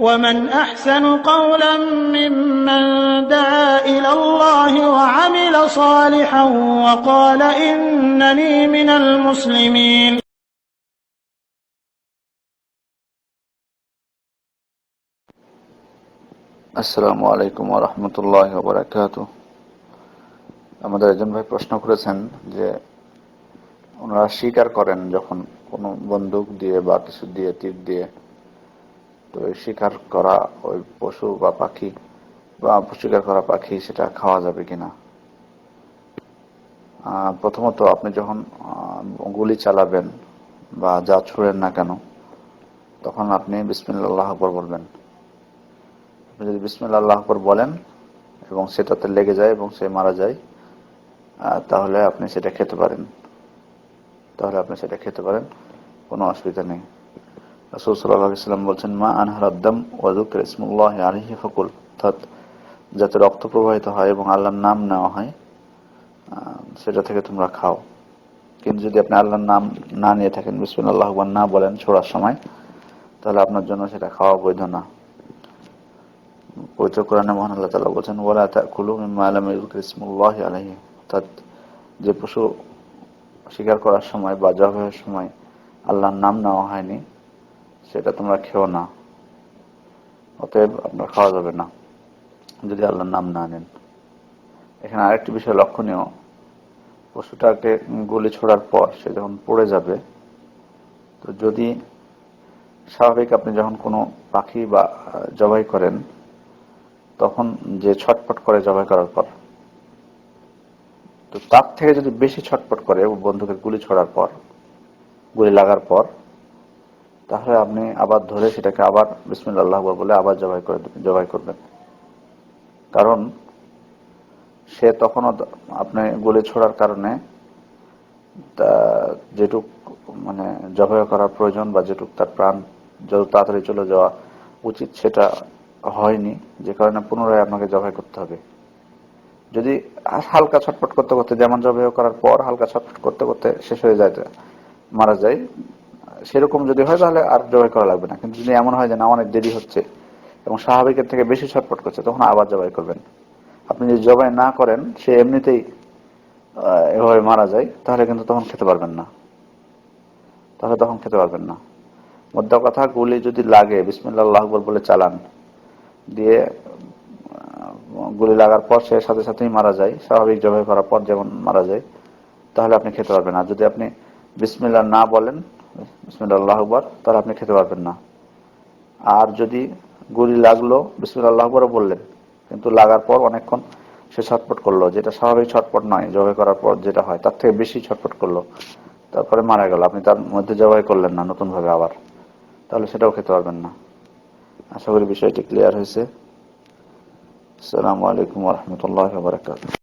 ومن أحسن قولا ممن دعا إلى الله وعمل صالحا وقال إنني من المسلمين. আসসালামু আলাইকুম ওয়া রাহমাতুল্লাহি ওয়া বারাকাতুহু। আমাদের একজন ভাই প্রশ্ন করেছেন যে ওনারা শিকার করেন যখন কোনো বন্দুক দিয়ে বা কিছু দিয়ে তীর দিয়ে, তো শিকার করা ওই পশু বা পাখি বা শিকার করা পাখি সেটা খাওয়া যাবে কিনা। প্রথমত আপনি যখন গুলি চালাবেন বা যা ছুড়েন না কেন, তখন আপনি বিসমিল্লাহ আল্লাহু আকবার বলবেন। আপনি যদি বিসমিল্লাহ আল্লাহু আকবার বলেন এবং সেটাতে লেগে যায় এবং সে মারা যায়, তাহলে আপনি সেটা খেতে পারেন, কোনো অসুবিধা নেই। রাসূল সাল্লাল্লাহু আলাইহি ওয়াসাল্লাম বলছেন, মা আনহারাদ্দাম ওয়া যুকরা ইসমুল্লাহি আলাইহি ফাকুল, অর্থাৎ যাতে রক্ত প্রবাহিত হয় এবং আল্লাহর নাম নেওয়া হয় সেটা থেকে তোমরা খাও। কিন্তু যদি আপনি আল্লাহর নাম না নিয়ে থাকেন, বিসমিল্লাহ আল্লাহু আকবার না বলেন ছোড়ার সময়, তাহলে আপনার জন্য সেটা খাওয়া বৈধ না। পবিত্র কোরআনে মহান আল্লাহ তাআলা বলেছেন, ওয়ালা তাকুলু মিম্মা লাম ইযকুর ইসমুল্লাহি আলাইহি, অর্থাৎ যে পশু শিকার করার সময় বা জবাইয়ের সময় আল্লাহর নাম নেওয়া হয়নি সেটা তোমরা খেও না, অতএব আপনার খাওয়া যাবে না যদি আল্লাহর নাম না নেন। এখানে আরেকটি বিষয় লক্ষণীয়, পশুটাকে গুলি ছোড়ার পর সে যখন পড়ে যাবে, তো যদি স্বাভাবিক আপনি যখন কোনো পাখি বা জবাই করেন তখন যে ছটফট করে জবাই করার পর, তো তার থেকে যদি বেশি ছটফট করে বন্দুকের গুলি ছোড়ার পর, গুলি লাগার পর, তাহলে আপনি আবার ধরে সেটাকে আবার বিসমিল্লাহ আল্লাহু আকবার বলে আবার জবাই করবেন। কারণ সে তখনও আপনি গুলি ছোড়ার কারণে যেটুক মানে জবাই করার প্রয়োজন বা যেটুক তার প্রাণ যত তাড়াতাড়ি চলে যাওয়া উচিত সেটা হয়নি, যে কারণে পুনরায় আপনাকে জবাই করতে হবে। যদি হালকা ছটফট করতে করতে, যেমন জবাই করার পর হালকা ছটফট করতে করতে শেষ হয়ে যায়, মারা যায়, সেরকম যদি হয় তাহলে আর জবাই করা লাগবে না। কিন্তু যদি এমন হয় যে না অনেক দেরি হচ্ছে এবং স্বাভাবিকের থেকে বেশি ছটফট করছে, তখন আবার জবাই করবেন। আপনি যদি জবাই না করেন, সে এমনিতেই এভাবে মারা যায়, তাহলে কিন্তু তখন খেতে পারবেন না। মোদ্দা কথা, গুলি যদি লাগে বিসমিল্লাহ আল্লাহু আকবার বলে চালান, দিয়ে গুলি লাগার পর সে সাথে সাথেই মারা যায়, স্বাভাবিক জবাই করার পর যেমন মারা যায়, তাহলে আপনি খেতে পারবেন না। যদি আপনি বিসমিল্লাহ না বলেন, বিসমিল্লাহ আল্লাহু আকবার, তাহলে আপনি খেতে পারবেন না। আর যদি গুলি লাগলো, বিসমিল্লাহ আল্লাহু আকবার বললেন, কিন্তু লাগার পর অনেকক্ষণ সে ছটফট করলো, যেটা স্বাভাবিক ছটফট নয়, জবাই করার পর যেটা হয় তার থেকে বেশি ছটফট করলো, তারপরে মারা গেল, আপনি তার মধ্যে জবাই করলেন না নতুন ভাবে আবার, তাহলে সেটাও খেতে পারবেন না। আশা করি বিষয়টি ক্লিয়ার হয়েছে। আসসালামু আলাইকুম ওয়া রাহমাতুল্লাহি ওয়া বারাকাতুহু।